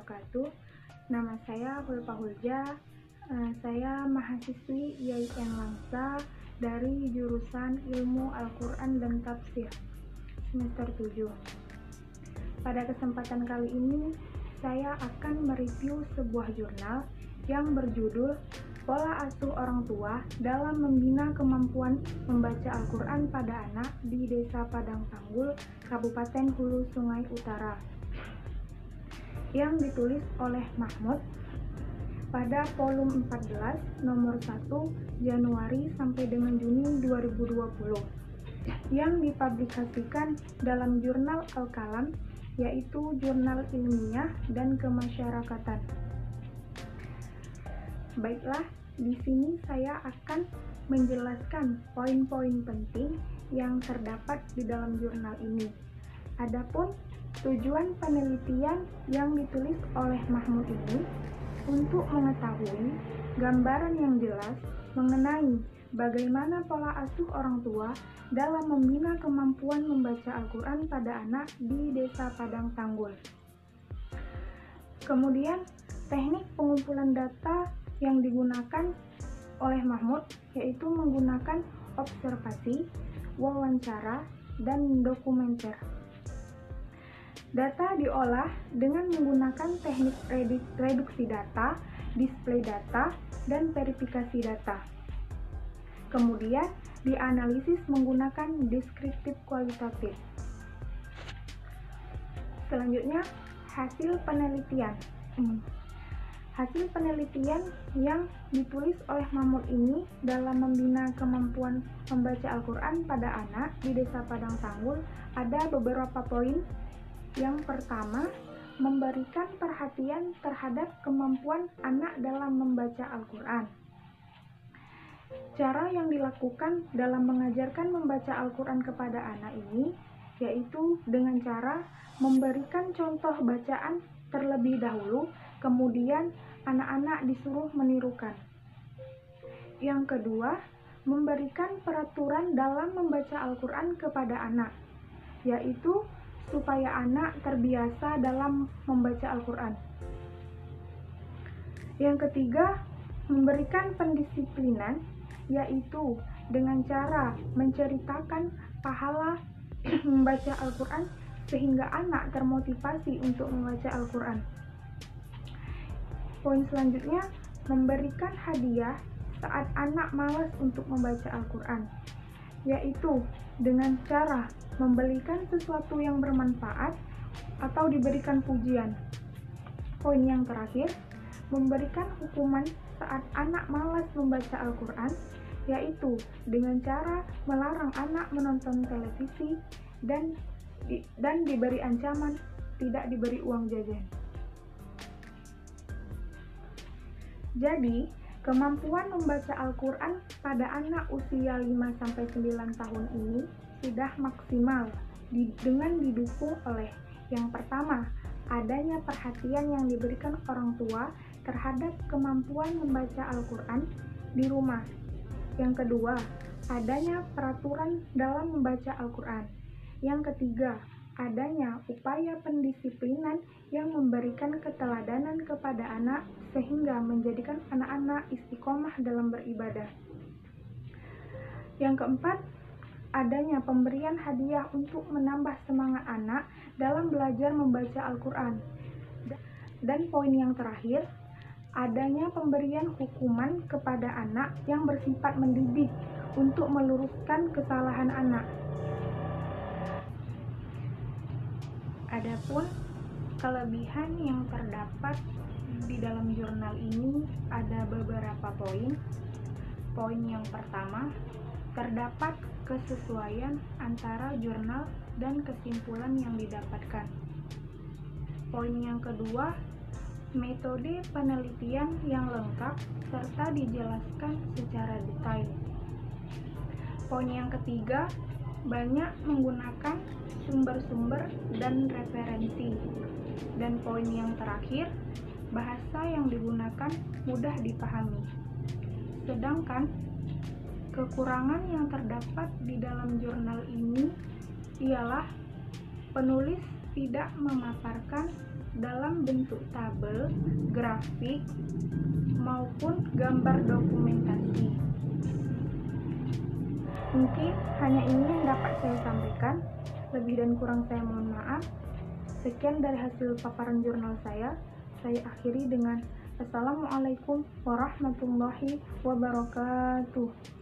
wabarakatuh. Nama saya Hulfa Hulja. Saya mahasiswi IAIN Langsa dari jurusan Ilmu Al-Quran dan Tafsir semester 7. Pada kesempatan kali ini, saya akan mereview sebuah jurnal yang berjudul Pola Asuh Orang Tua dalam Membina Kemampuan Membaca Al-Quran pada Anak di Desa Padang Sanggul, Kabupaten Hulu Sungai Utara, yang ditulis oleh Mahmud pada volume 14 nomor 1 Januari sampai dengan Juni 2020 yang dipublikasikan dalam jurnal Al-Kalam, yaitu jurnal ilmiah dan kemasyarakatan. Baiklah, di sini saya akan menjelaskan poin-poin penting yang terdapat di dalam jurnal ini. Adapun tujuan penelitian yang ditulis oleh Mahmud ini untuk mengetahui gambaran yang jelas mengenai bagaimana pola asuh orang tua dalam membina kemampuan membaca Al-Quran pada anak di Desa Padang Sanggul. Kemudian, teknik pengumpulan data yang digunakan oleh Mahmud yaitu menggunakan observasi, wawancara, dan dokumenter. Data diolah dengan menggunakan teknik reduksi data, display data, dan verifikasi data. Kemudian dianalisis menggunakan deskriptif kualitatif. Selanjutnya, hasil penelitian. Hasil penelitian yang ditulis oleh Mahmud ini dalam membina kemampuan membaca Al-Quran pada anak di Desa Padang Sanggul ada beberapa poin. Yang pertama, memberikan perhatian terhadap kemampuan anak dalam membaca Al-Quran. Cara yang dilakukan dalam mengajarkan membaca Al-Quran kepada anak ini yaitu dengan cara memberikan contoh bacaan terlebih dahulu, kemudian anak-anak disuruh menirukan. Yang kedua, memberikan peraturan dalam membaca Al-Quran kepada anak, yaitu supaya anak terbiasa dalam membaca Al-Quran. Yang ketiga, memberikan pendisiplinan, yaitu dengan cara menceritakan pahala membaca Al-Quran sehingga anak termotivasi untuk membaca Al-Quran. Poin selanjutnya, memberikan hadiah saat anak malas untuk membaca Al-Quran, yaitu dengan cara membelikan sesuatu yang bermanfaat atau diberikan pujian. Poin yang terakhir, memberikan hukuman saat anak malas membaca Al-Quran, yaitu dengan cara melarang anak menonton televisi dan diberi ancaman tidak diberi uang jajan. Jadi, kemampuan membaca Al-Quran pada anak usia 5-9 tahun ini sudah maksimal dengan didukung oleh yang pertama, adanya perhatian yang diberikan orang tua terhadap kemampuan membaca Al-Quran di rumah. Yang kedua, adanya peraturan dalam membaca Al-Quran. Yang ketiga, adanya upaya pendisiplinan yang memberikan keteladanan kepada anak sehingga menjadikan anak-anak istiqomah dalam beribadah. Yang keempat, adanya pemberian hadiah untuk menambah semangat anak dalam belajar membaca Al-Quran. Dan poin yang terakhir, adanya pemberian hukuman kepada anak yang bersifat mendidik untuk meluruskan kesalahan anak. Adapun kelebihan yang terdapat di dalam jurnal ini ada beberapa poin. Poin yang pertama, terdapat kesesuaian antara jurnal dan kesimpulan yang didapatkan. Poin yang kedua, metode penelitian yang lengkap serta dijelaskan secara detail. Poin yang ketiga, banyak menggunakan sumber-sumber dan referensi. Dan poin yang terakhir, bahasa yang digunakan mudah dipahami. Sedangkan kekurangan yang terdapat di dalam jurnal ini ialah penulis tidak memaparkan dalam bentuk tabel, grafik, maupun gambar dokumentasi. Mungkin hanya ini yang dapat saya sampaikan. Lebih dan kurang saya mohon maaf. Sekian dari hasil paparan jurnal saya. Saya akhiri dengan Assalamualaikum warahmatullahi wabarakatuh.